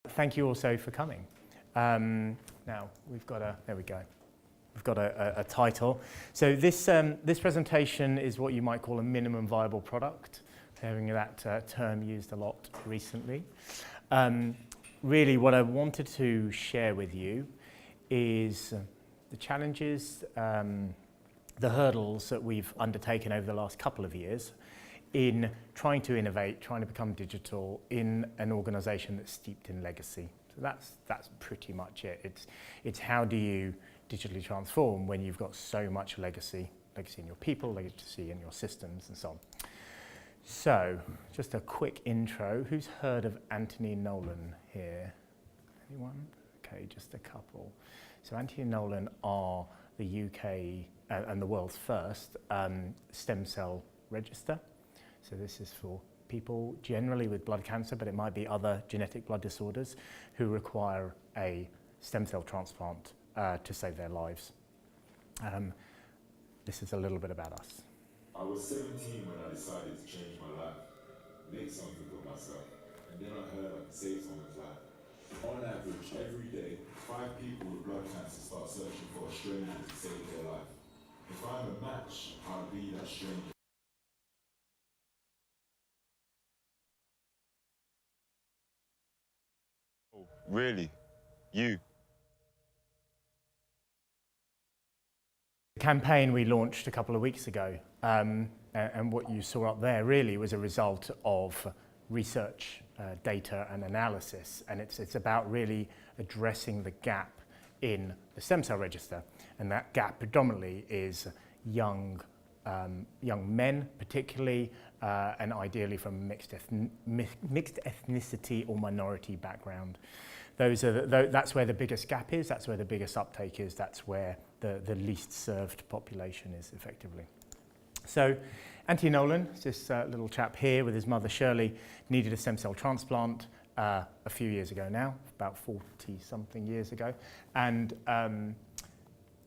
Thank you also for coming. Now we've got there we go. We've got a title. So this presentation is what you might call a minimum viable product, hearing that term used a lot recently. Really what I wanted to share with you is the challenges, the hurdles that we've undertaken over the last couple of years in trying to innovate, trying to become digital in an organization that's steeped in legacy. So that's pretty much it. It's how do you digitally transform when you've got so much legacy in your people, legacy in your systems and so on. So just a quick intro. Who's heard of Anthony Nolan here? Anyone? Okay, just a couple. So Anthony Nolan are the UK and the world's first stem cell register. So this is for people generally with blood cancer, but it might be other genetic blood disorders who require a stem cell transplant to save their lives. This is a little bit about us. I was 17 when I decided to change my life, make something of myself, and then I heard I could save someone's life. On average, every day, 5 people with blood cancer start searching for a stranger to save their life. If I'm a match, I'll be that stranger. Oh, really? You? The campaign we launched a couple of weeks ago, and what you saw up there really was a result of research, data and analysis, and it's about really addressing the gap in the stem cell register, and that gap predominantly is young men particularly, and ideally from mixed ethnicity or minority background. That's where the biggest gap is, that's where the biggest uptake is, that's where the least served population is effectively. So Anthony Nolan, this little chap here with his mother Shirley, needed a stem cell transplant a few years ago now, about 40-something years ago, and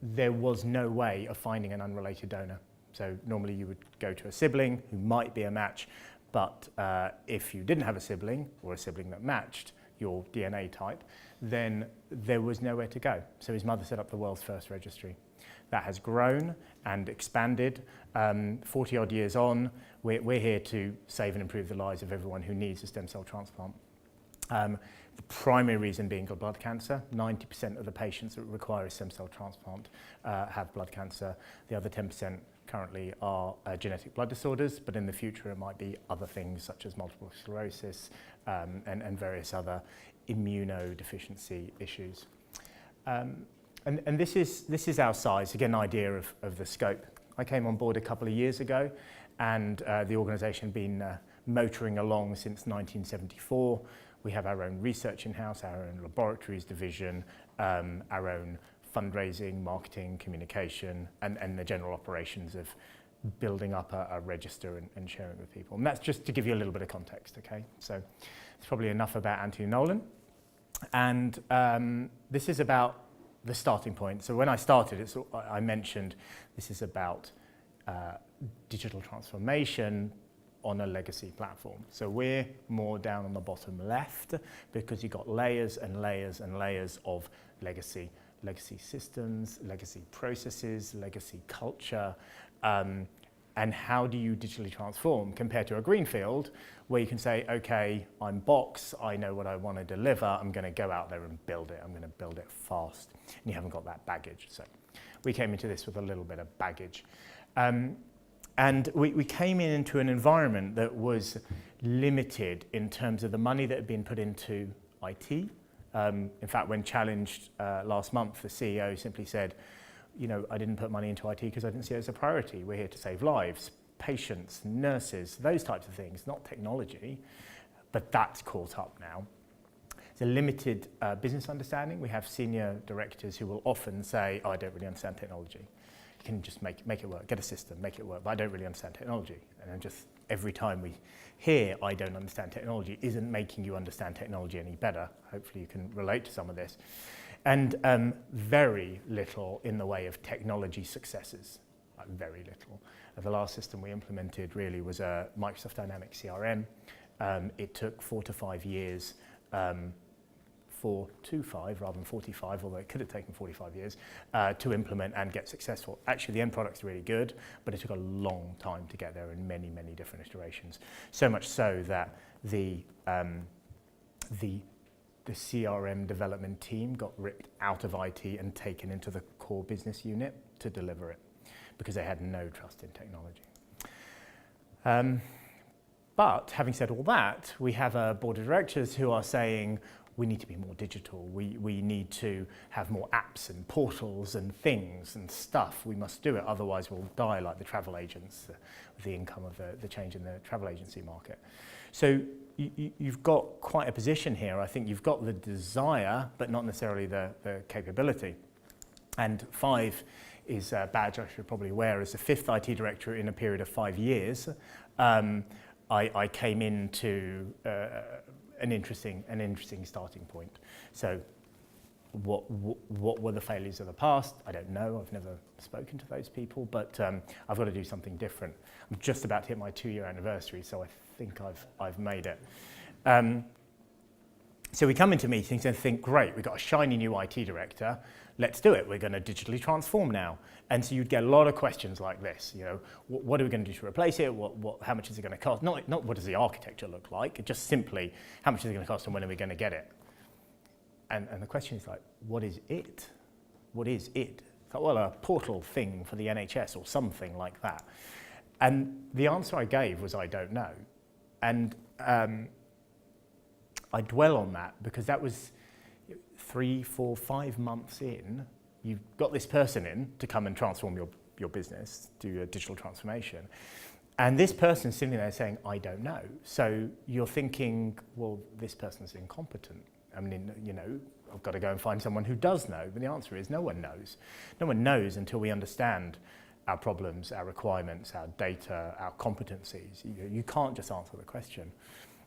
there was no way of finding an unrelated donor. So normally you would go to a sibling who might be a match, but if you didn't have a sibling or a sibling that matched your DNA type, then there was nowhere to go. So his mother set up the world's first registry. That has grown and expanded. 40 odd years on, we're here to save and improve the lives of everyone who needs a stem cell transplant. The primary reason being blood cancer. 90% of the patients that require a stem cell transplant have blood cancer. The other 10% currently are genetic blood disorders, but in the future it might be other things such as multiple sclerosis and various other immunodeficiency issues. And this is our size, again, an idea of the scope. I came on board a couple of years ago, and the organisation had been motoring along since 1974. We have our own research in-house, our own laboratories division, our own fundraising, marketing, communication, and the general operations of building up a register and sharing with people. And that's just to give you a little bit of context, okay? So it's probably enough about Anthony Nolan. And this is about the starting point. So when I started, I mentioned this is about digital transformation on a legacy platform. So we're more down on the bottom left because you've got layers and layers and layers of legacy systems, legacy processes, legacy culture, and how do you digitally transform compared to a Greenfield where you can say, okay, I'm Box, I know what I want to deliver, I'm going to go out there and build it, I'm going to build it fast, and you haven't got that baggage. So we came into this with a little bit of baggage. And we came into an environment that was limited in terms of the money that had been put into IT. In fact, when challenged last month, the CEO simply said, you know, I didn't put money into IT because I didn't see it as a priority. We're here to save lives, patients, nurses, those types of things, not technology. But that's caught up now. It's a limited business understanding. We have senior directors who will often say, oh, I don't really understand technology. You can just make it work, get a system, make it work, but I don't really understand technology. And then just every time we hear I don't understand technology isn't making you understand technology any better. Hopefully you can relate to some of this. And very little in the way of technology successes, very little. The last system we implemented really was a Microsoft Dynamics CRM. It took 4 to 5 years 425 rather than 45, although it could have taken 45 years, to implement and get successful. Actually, the end product's really good, but it took a long time to get there in many, many different iterations. So much so that the CRM development team got ripped out of IT and taken into the core business unit to deliver it because they had no trust in technology. But having said all that, we have a board of directors who are saying we need to be more digital. We need to have more apps and portals and things and stuff. We must do it, otherwise we'll die like the travel agents, the income of the change in the travel agency market. So you've got quite a position here. I think you've got the desire, but not necessarily the capability. And 5 is a badge I should probably wear as the 5th IT director in a period of 5 years. I came into an interesting starting point. So what were the failures of the past? I don't know. I've never spoken to those people, but I've got to do something different. I'm just about to hit my 2-year anniversary, so I think I've made it. So we come into meetings and think, great, we've got a shiny new IT director. Let's do it. We're going to digitally transform now. And so you'd get a lot of questions like this. You know, what are we going to do to replace it? How much is it going to cost? Not what does the architecture look like? Just simply, how much is it going to cost and when are we going to get it? And the question is like, what is it? What is it? It's like, well, a portal thing for the NHS or something like that. And the answer I gave was, I don't know. And I dwell on that because that was 3, 4, 5 months in. You've got this person in to come and transform your business, do a digital transformation. And this person's sitting there saying, I don't know. So you're thinking, well, this person's incompetent. I mean, you know, I've got to go and find someone who does know. But the answer is no one knows. No one knows until we understand our problems, our requirements, our data, our competencies. You can't just answer the question.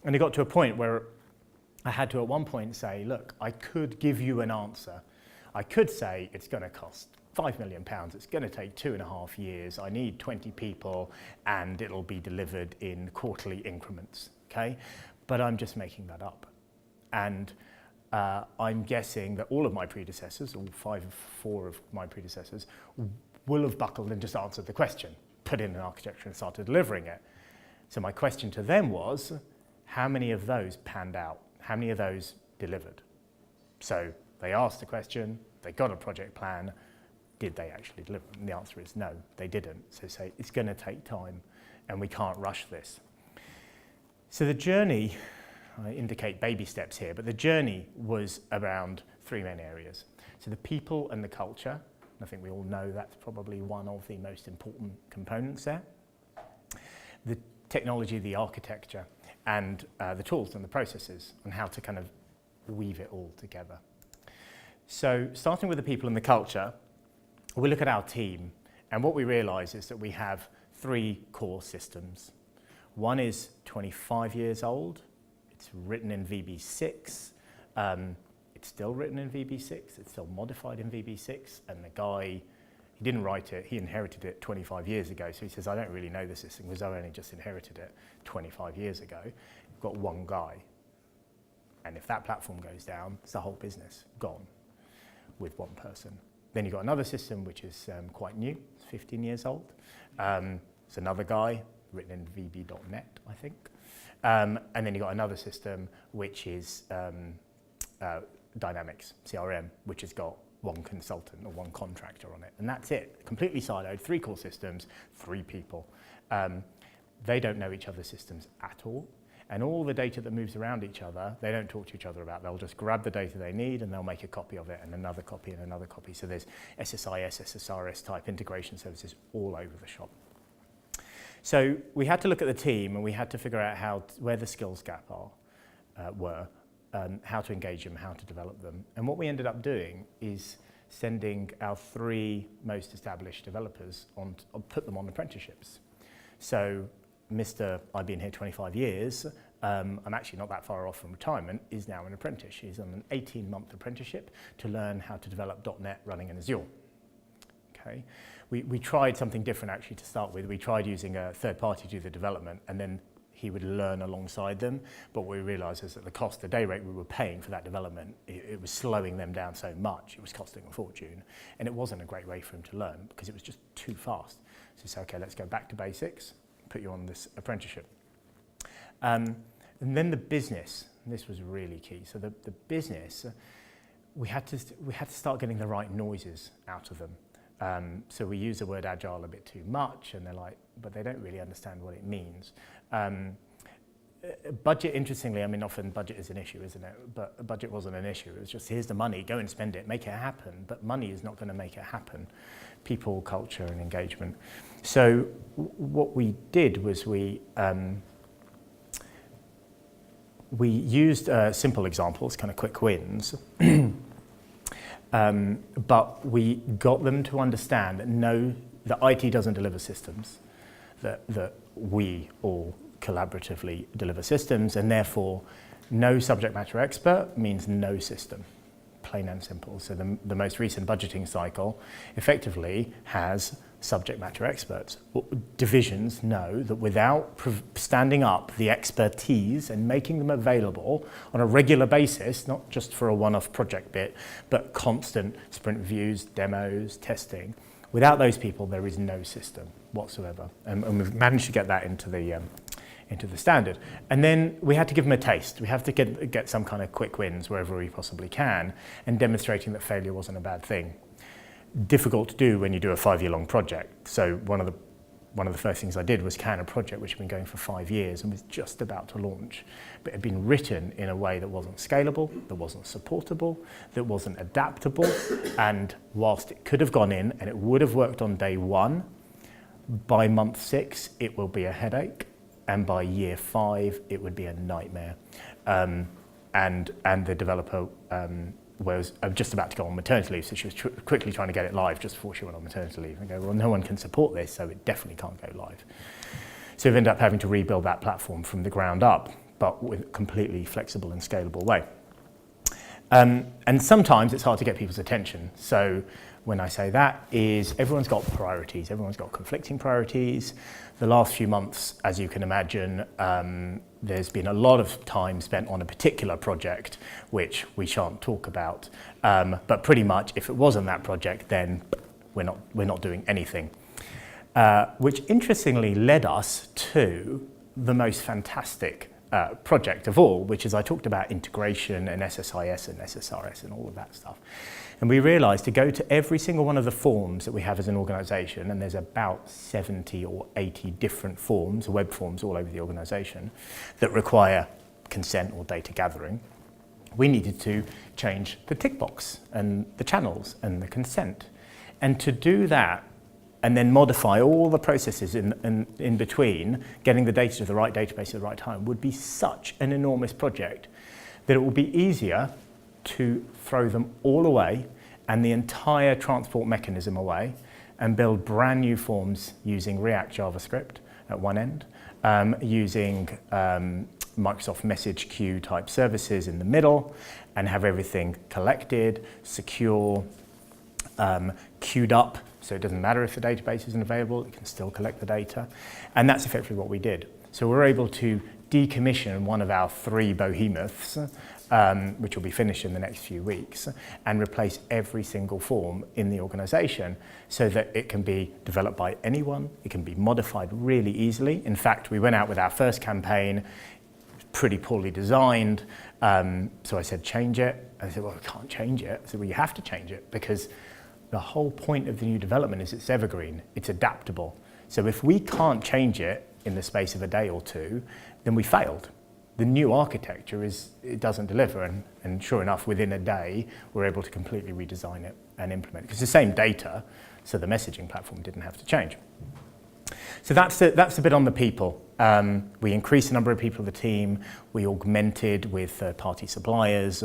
And it got to a point where I had to at one point say, look, I could give you an answer. I could say it's going to cost £5 million. It's going to take 2.5 years. I need 20 people and it'll be delivered in quarterly increments, okay? But I'm just making that up. And I'm guessing that all of my predecessors, all 4 of my predecessors, will have buckled and just answered the question, put in an architecture and started delivering it. So my question to them was, how many of those panned out? How many of those delivered? So they asked the question, they got a project plan, did they actually deliver? And the answer is no, they didn't. So say it's going to take time and we can't rush this. So the journey, I indicate baby steps here, but the journey was around 3 main areas. So the people and the culture, I think we all know that's probably one of the most important components there. The technology, the architecture, and the tools and the processes and how to kind of weave it all together. So starting with the people and the culture, we look at our team and what we realize is that we have 3 core systems. One is 25 years old. It's written in VB6. It's still written in VB6. It's still modified in VB6. And the guy, he didn't write it. He inherited it 25 years ago. So he says, I don't really know the system because I only just inherited it 25 years ago. You've got one guy. And if that platform goes down, it's the whole business gone with one person. Then you've got another system which is quite new. It's 15 years old. It's another guy, written in VB.net, I think. And then you've got another system which is Dynamics, CRM, which has got one consultant or one contractor on it. And that's it, completely siloed, 3 core systems, 3 people. They don't know each other's systems at all. And all the data that moves around each other, they don't talk to each other about. They'll just grab the data they need and they'll make a copy of it and another copy and another copy. So there's SSIS, SSRS type integration services all over the shop. So we had to look at the team and we had to figure out where the skills gap were, how to engage them, how to develop them. And what we ended up doing is sending our 3 most established developers put them on apprenticeships. So Mr. I've been here 25 years, I'm actually not that far off from retirement, is now an apprentice. He's on an 18-month apprenticeship to learn how to develop .NET running in Azure. Okay. We tried something different actually to start with. We tried using a third party to do the development, and then he would learn alongside them. But what we realised is that the cost, the day rate we were paying for that development, it was slowing them down so much, it was costing a fortune. And it wasn't a great way for him to learn because it was just too fast. So he said, okay, let's go back to basics, put you on this apprenticeship. And then the business, and this was really key. So the business, we had to start getting the right noises out of them. So we use the word agile a bit too much, and they're like, but they don't really understand what it means. Budget, interestingly, I mean, often budget is an issue, isn't it? But budget wasn't an issue. It was just, here's the money, go and spend it, make it happen. But money is not going to make it happen. People, culture, and engagement. So what we did was we used simple examples, kind of quick wins. But we got them to understand that no, that IT doesn't deliver systems, that we all collaboratively deliver systems, and therefore no subject matter expert means no system, plain and simple. So the most recent budgeting cycle effectively has subject matter experts. Divisions know that without standing up the expertise and making them available on a regular basis, not just for a one-off project bit, but constant sprint reviews, demos, testing, without those people, there is no system whatsoever. And we've managed to get that into the standard. And then we had to give them a taste. We have to get some kind of quick wins wherever we possibly can, and demonstrating that failure wasn't a bad thing. Difficult to do when you do a 5-year-long project. So one of the first things I did was can a project which had been going for 5 years and was just about to launch, but it had been written in a way that wasn't scalable, that wasn't supportable, that wasn't adaptable, and whilst it could have gone in and it would have worked on day 1, by month 6 it will be a headache, and by year 5 it would be a nightmare. And the developer was just about to go on maternity leave, so she was quickly trying to get it live just before she went on maternity leave. And go, well, no one can support this, so it definitely can't go live. So we've ended up having to rebuild that platform from the ground up, but with a completely flexible and scalable way. And sometimes it's hard to get people's attention. So when I say that is everyone's got priorities, everyone's got conflicting priorities. The last few months, as you can imagine, there's been a lot of time spent on a particular project, which we shan't talk about. But pretty much, if it wasn't that project, then we're not doing anything. Which interestingly led us to the most fantastic project of all, which is I talked about integration and SSIS and SSRS and all of that stuff. And we realized to go to every single one of the forms that we have as an organization, and there's about 70 or 80 different forms, web forms all over the organization, that require consent or data gathering. We needed to change the tick box and the channels and the consent. And to do that, and then modify all the processes in between, getting the data to the right database at the right time, would be such an enormous project that it would be easier to throw them all away and the entire transport mechanism away and build brand new forms using React JavaScript at one end, using Microsoft message queue type services in the middle, and have everything collected, secure, queued up, so it doesn't matter if the database isn't available, it can still collect the data. And that's effectively what we did. So we're able to decommission one of our 3 behemoths, which will be finished in the next few weeks, and replace every single form in the organization so that it can be developed by anyone, it can be modified really easily. In fact, we went out with our first campaign, pretty poorly designed, so I said, change it. I said, well, I can't change it. I said, well, you have to change it because the whole point of the new development is it's evergreen, it's adaptable. So if we can't change it in the space of a day or 2, then we failed. The new architecture it doesn't deliver, and sure enough, within a day, we're able to completely redesign it and implement it. Because it's the same data, so the messaging platform didn't have to change. So that's a bit on the people. We increased the number of people in the team. We augmented with third-party suppliers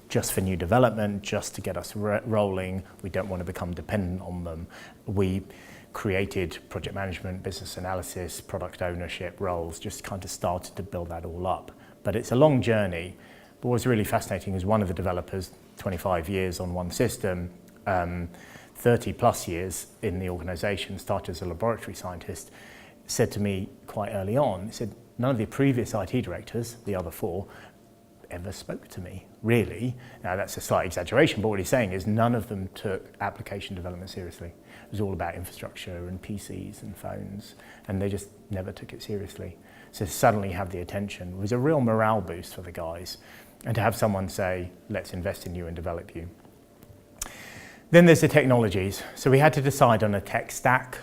just for new development, just to get us rolling. We don't want to become dependent on them. We created project management, business analysis, product ownership roles, just kind of started to build that all up. But it's a long journey. But what's really fascinating is one of the developers, 25 years on one system, 30 plus years in the organization, started as a laboratory scientist, said to me quite early on, he said, none of the previous IT directors, the other 4, ever spoke to me, really. Now that's a slight exaggeration, but what he's saying is none of them took application development seriously. It was all about infrastructure and PCs and phones, and they just never took it seriously. So to suddenly have the attention was a real morale boost for the guys, and to have someone say, let's invest in you and develop you. Then there's the technologies. So we had to decide on a tech stack.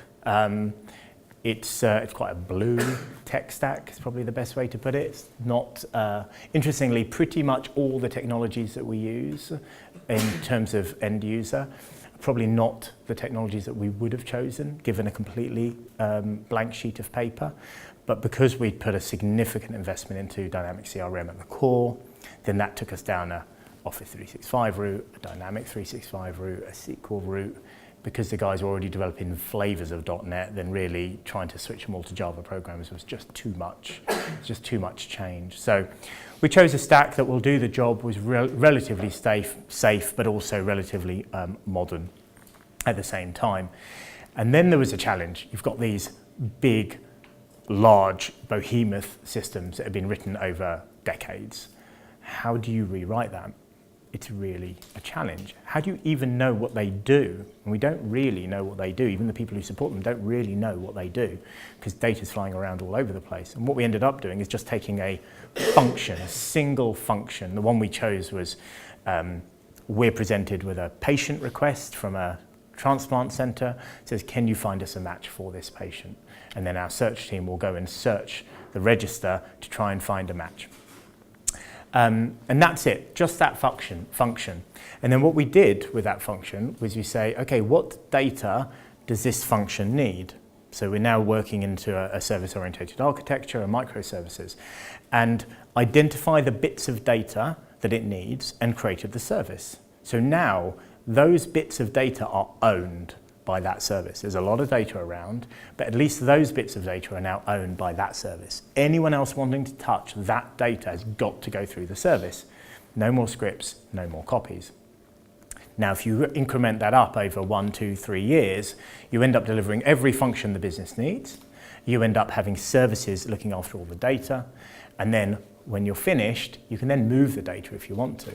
It's quite a blue tech stack, is probably the best way to put it. It's not, interestingly, pretty much all the technologies that we use in terms of end user, probably not the technologies that we would have chosen, given a completely blank sheet of paper. But because we'd put a significant investment into Dynamic CRM at the core, then that took us down a Office 365 route, a Dynamic 365 route, a SQL route. Because the guys were already developing flavors of .NET, then really trying to switch them all to Java programs was just too much, change. So we chose a stack that will do the job, was relatively safe, but also relatively modern at the same time. And then there was a challenge. You've got these big, large behemoth systems that have been written over decades. How do you rewrite that? It's really a challenge. How do you even know what they do? And we don't really know what they do. Even the people who support them don't really know what they do because data's flying around all over the place. And what we ended up doing is just taking a function, a single function. The one we chose was we're presented with a patient request from a transplant center. It says, can you find us a match for this patient? And then our search team will go and search the register to try and find a match. And that's it, just that function. And then what we did with that function was we say, okay, what data does this function need? So we're now working into a service-oriented architecture and microservices, and identify the bits of data that it needs and created the service. So now those bits of data are owned by that service. There's a lot of data around, but at least those bits of data are now owned by that service. Anyone else wanting to touch that data has got to go through the service. No more scripts, no more copies. Now, if you increment that up over 1, 2, 3 years, you end up delivering every function the business needs. You end up having services looking after all the data. And then when you're finished, you can then move the data if you want to,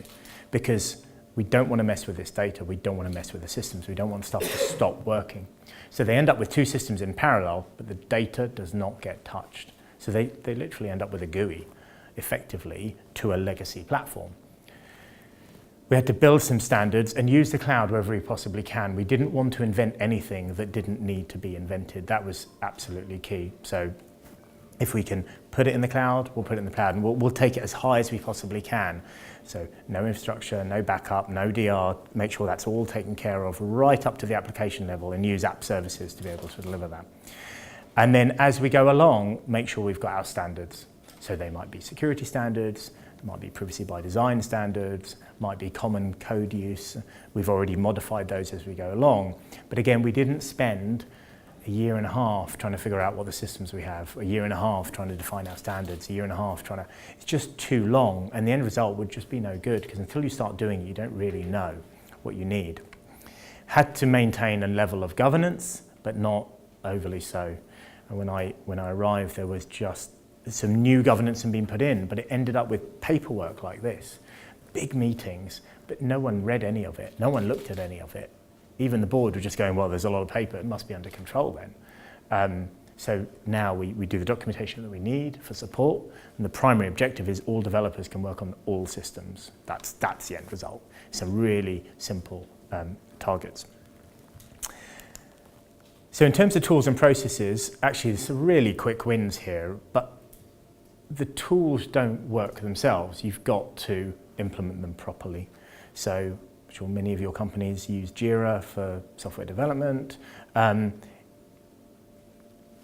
because we don't want to mess with this data. We don't want to mess with the systems. We don't want stuff to stop working. So they end up with 2 systems in parallel, but the data does not get touched. So they literally end up with a GUI, effectively, to a legacy platform. We had to build some standards and use the cloud wherever we possibly can. We didn't want to invent anything that didn't need to be invented. That was absolutely key. So if we can put it in the cloud, we'll put it in the cloud, and we'll take it as high as we possibly can. So no infrastructure, no backup, no DR, make sure that's all taken care of right up to the application level, and use app services to be able to deliver that. And then as we go along, make sure we've got our standards. So they might be security standards, might be privacy by design standards, might be common code use. We've already modified those as we go along. But again, we didn't spend a year and a half trying to figure out what the systems we have, a year and a half trying to define our standards, a year and a half trying to, it's just too long, and the end result would just be no good, because until you start doing it, you don't really know what you need. Had to maintain a level of governance, but not overly so. And when I arrived, there was just some new governance had been put in, but it ended up with paperwork like this, big meetings, but no one read any of it, no one looked at any of it. Even the board were just going, well, there's a lot of paper, it must be under control then. So now we do the documentation that we need for support, and the primary objective is all developers can work on all systems. That's the end result. Some really simple targets. So in terms of tools and processes, actually there's some really quick wins here, but the tools don't work themselves. You've got to implement them properly. So I'm sure many of your companies use Jira for software development.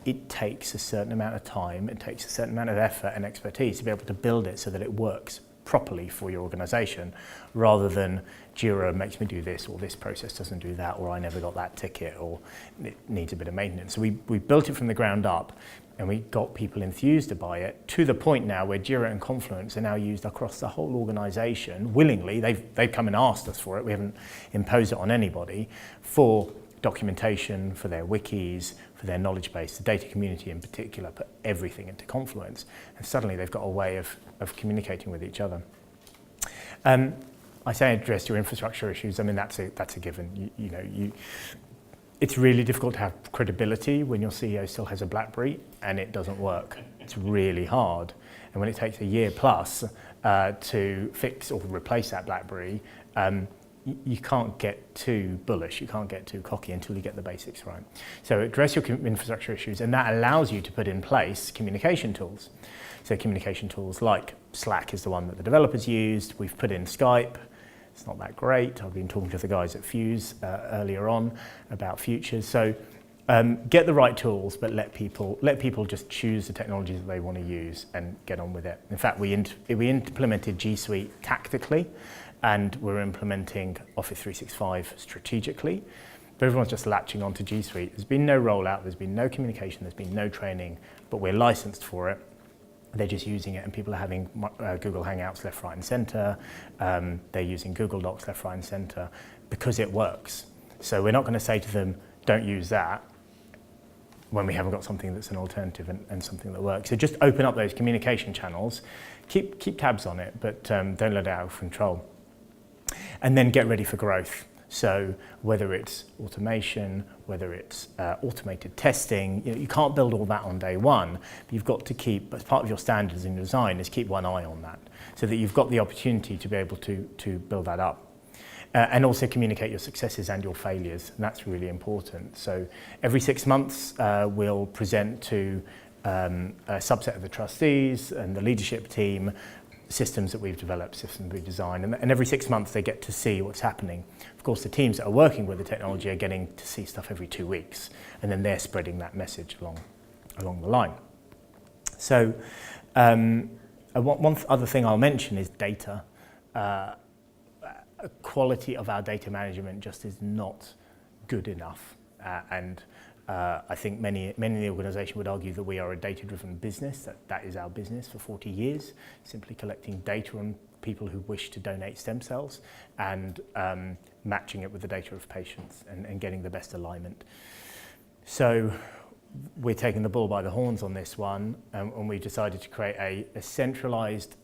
It takes a certain amount of time, it takes a certain amount of effort and expertise to be able to build it so that it works properly for your organization, rather than Jira makes me do this, or this process doesn't do that, or I never got that ticket, or it needs a bit of maintenance. So we built it from the ground up, and we got people enthused by it, to the point now where Jira and Confluence are now used across the whole organization willingly. They've come and asked us for it. We haven't imposed it on anybody, for documentation, for their wikis, for their knowledge base. The data community in particular put everything into Confluence, and suddenly they've got a way of communicating with each other. I say address your infrastructure issues. I mean, that's a given. It's really difficult to have credibility when your CEO still has a BlackBerry and it doesn't work. It's really hard. And when it takes a year plus to fix or replace that BlackBerry, you can't get too bullish, you can't get too cocky until you get the basics right. So address your infrastructure issues, and that allows you to put in place communication tools. So communication tools like Slack is the one that the developers used. We've put in Skype. It's not that great. I've been talking to the guys at Fuse earlier on about futures. So get the right tools, but let people just choose the technologies that they want to use and get on with it. In fact, we implemented G Suite tactically, and we're implementing Office 365 strategically. But everyone's just latching onto G Suite. There's been no rollout, there's been no communication, there's been no training, but we're licensed for it. They're just using it, and people are having Google Hangouts left, right, and center. They're using Google Docs left, right, and center because it works. So we're not going to say to them, don't use that, when we haven't got something that's an alternative and something that works. So just open up those communication channels, keep tabs on it, but don't let it out of control. And then get ready for growth. So whether it's automation, whether it's automated testing, you can't build all that on day one, but you've got to keep, as part of your standards in your design, is keep one eye on that, so that you've got the opportunity to be able to build that up. And also communicate your successes and your failures, and that's really important. So every 6 months, we'll present to a subset of the trustees and the leadership team systems that we've developed, systems we've designed, and every 6 months they get to see what's happening. Of course, the teams that are working with the technology are getting to see stuff every 2 weeks, and then they're spreading that message along the line. So one other thing I'll mention is data. Quality of our data management just is not good enough, and I think many in the organisation would argue that we are a data-driven business, that is our business for 40 years, simply collecting data on people who wish to donate stem cells and matching it with the data of patients and getting the best alignment. So we're taking the bull by the horns on this one, and we decided to create a centralised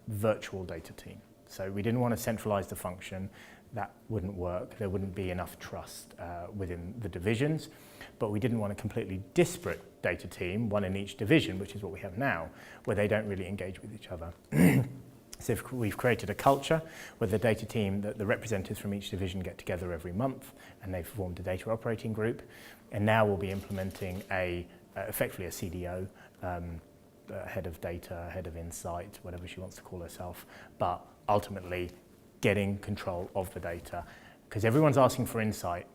virtual data team. So we didn't want to centralise the function. That wouldn't work. There wouldn't be enough trust within the divisions. But we didn't want a completely disparate data team, one in each division, which is what we have now, where they don't really engage with each other. So we've created a culture where the data team, the representatives from each division get together every month, and they've formed a data operating group. And now we'll be implementing effectively a CDO, head of data, head of insight, whatever she wants to call herself, but ultimately getting control of the data, because everyone's asking for insight,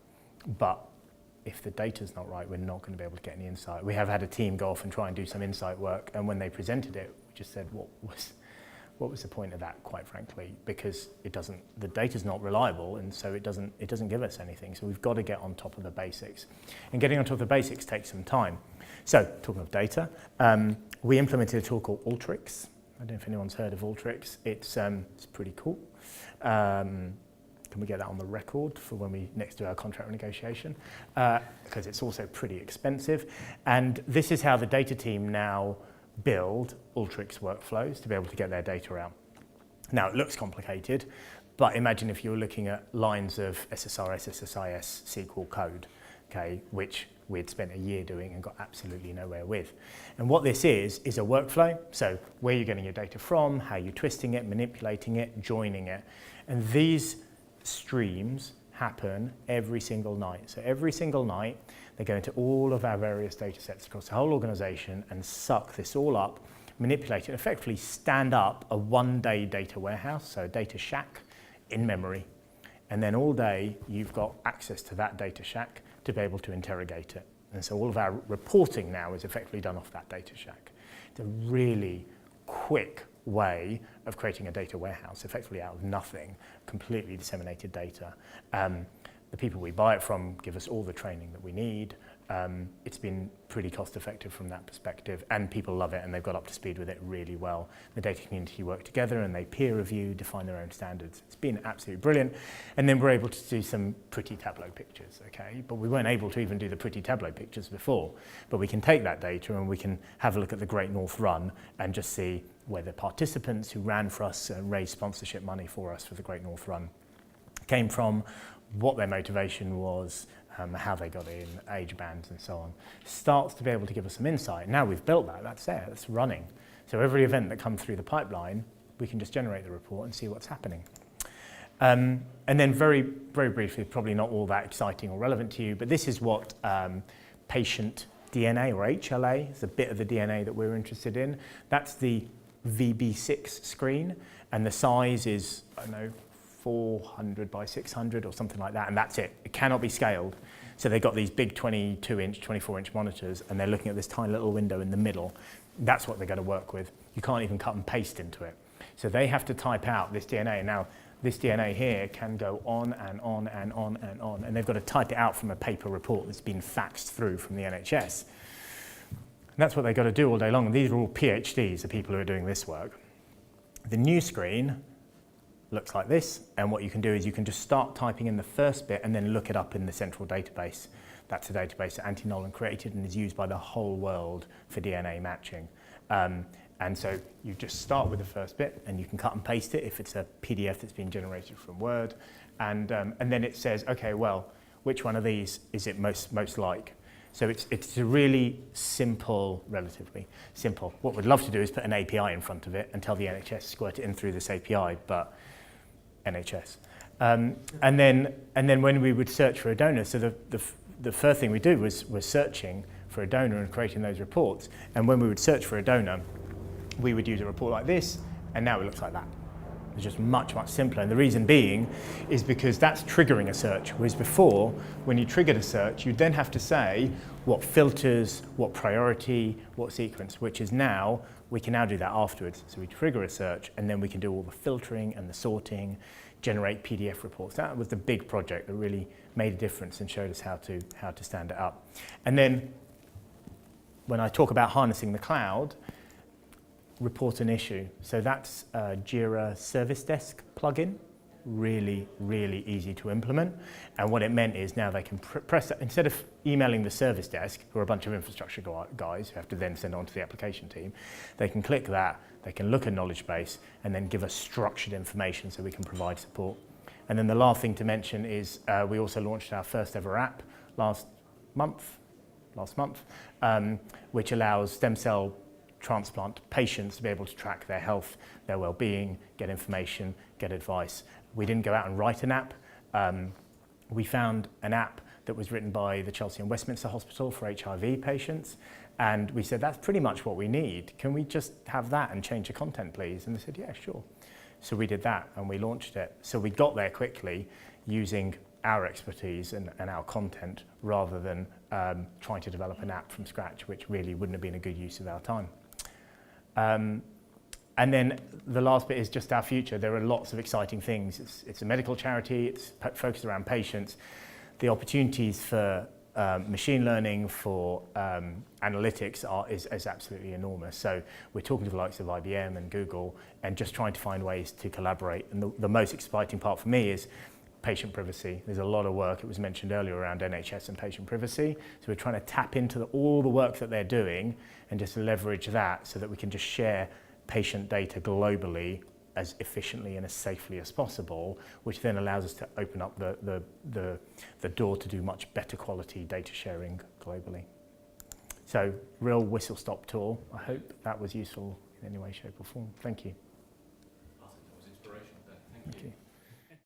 but if the data's not right, we're not going to be able to get any insight. We have had a team go off and try and do some insight work, and when they presented it, we just said, what was the point of that, quite frankly, because the data's not reliable, and so it doesn't give us anything. So we've got to get on top of the basics, and getting on top of the basics takes some time. So talking of data, we implemented a tool called Alteryx. I don't know if anyone's heard of Alteryx. It's pretty cool. Can we get that on the record for when we next do our contract renegotiation? Because it's also pretty expensive. And this is how the data team now build Alteryx workflows to be able to get their data out. Now, it looks complicated, but imagine if you were looking at lines of SSRS, SSIS SQL code, okay, which we'd spent a year doing and got absolutely nowhere with. And what this is a workflow. So where you're getting your data from, how you're twisting it, manipulating it, joining it. And these streams happen every single night. So every single night, they go into all of our various data sets across the whole organization and suck this all up, manipulate it, effectively stand up a one-day data warehouse, so a data shack in memory. And then all day, you've got access to that data shack to be able to interrogate it. And so all of our reporting now is effectively done off that data shack. It's a really quick way of creating a data warehouse, effectively out of nothing, completely disseminated data. The people we buy it from give us all the training that we need. It's been pretty cost effective from that perspective, and people love it and they've got up to speed with it really well. The data community work together and they peer review, define their own standards. It's been absolutely brilliant. And then we're able to do some pretty Tableau pictures, okay? But we weren't able to even do the pretty Tableau pictures before. But we can take that data and we can have a look at the Great North Run and just see where the participants who ran for us and raised sponsorship money for us for the Great North Run came from, what their motivation was, how they got in, age bands and so on. Starts to be able to give us some insight. Now we've built that, that's there, that's running. So every event that comes through the pipeline, we can just generate the report and see what's happening. And then very, very briefly, probably not all that exciting or relevant to you, but this is what patient DNA or HLA, is a bit of the DNA that we're interested in. That's the VB6 screen, and the size is, I don't know, 400 by 600 or something like that, and that's it. It cannot be scaled. So they've got these big 22-inch, 24-inch monitors, and they're looking at this tiny little window in the middle. That's what they're going to work with. You can't even cut and paste into it. So they have to type out this DNA. Now, this DNA here can go on and on and on and on, and they've got to type it out from a paper report that's been faxed through from the NHS. And that's what they've got to do all day long. And these are all PhDs, the people who are doing this work. The new screen looks like this, and what you can do is you can just start typing in the first bit and then look it up in the central database. That's a database that Anthony Nolan created and is used by the whole world for DNA matching. And so you just start with the first bit and you can cut and paste it if it's a PDF that's been generated from Word, and then it says, okay, well, which one of these is it most like? So it's a really simple, relatively simple. What we'd love to do is put an API in front of it and tell the NHS to squirt it in through this API, but NHS. And then when we would search for a donor, so the first thing we did was searching for a donor and creating those reports. And when we would search for a donor, we would use a report like this, and now it looks like that. It's just much, much simpler. And the reason being is because that's triggering a search, whereas before, when you triggered a search, you'd then have to say what filters, what priority, what sequence, which is now, we can now do that afterwards. So we trigger a search, and then we can do all the filtering and the sorting, generate PDF reports. That was the big project that really made a difference and showed us how to stand it up. And then when I talk about harnessing the cloud, report an issue. So that's a Jira Service Desk plugin. Really, really easy to implement. And what it meant is now they can press that, instead of emailing the service desk, who are a bunch of infrastructure guys who have to then send it on to the application team, they can click that, they can look at knowledge base, and then give us structured information so we can provide support. And then the last thing to mention is we also launched our first ever app last month, which allows stem cell transplant patients to be able to track their health, their well-being, get information, get advice. We didn't go out and write an app. We found an app that was written by the Chelsea and Westminster Hospital for HIV patients, and we said, that's pretty much what we need. Can we just have that and change the content, please? And they said, yeah, sure. So we did that and we launched it. So we got there quickly using our expertise and our content rather than trying to develop an app from scratch, which really wouldn't have been a good use of our time. And then the last bit is just our future. There are lots of exciting things. It's a medical charity, it's focused around patients. The opportunities for machine learning, for analytics is absolutely enormous. So we're talking to the likes of IBM and Google and just trying to find ways to collaborate. And the most exciting part for me is patient privacy. There's a lot of work, it was mentioned earlier, around NHS and patient privacy. So we're trying to tap into all the work that they're doing and just leverage that so that we can just share patient data globally as efficiently and as safely as possible, which then allows us to open up the door to do much better quality data sharing globally. So, real whistle-stop tour. I hope that was useful in any way, shape or form. Thank you. I think that was inspirational there. Thank you.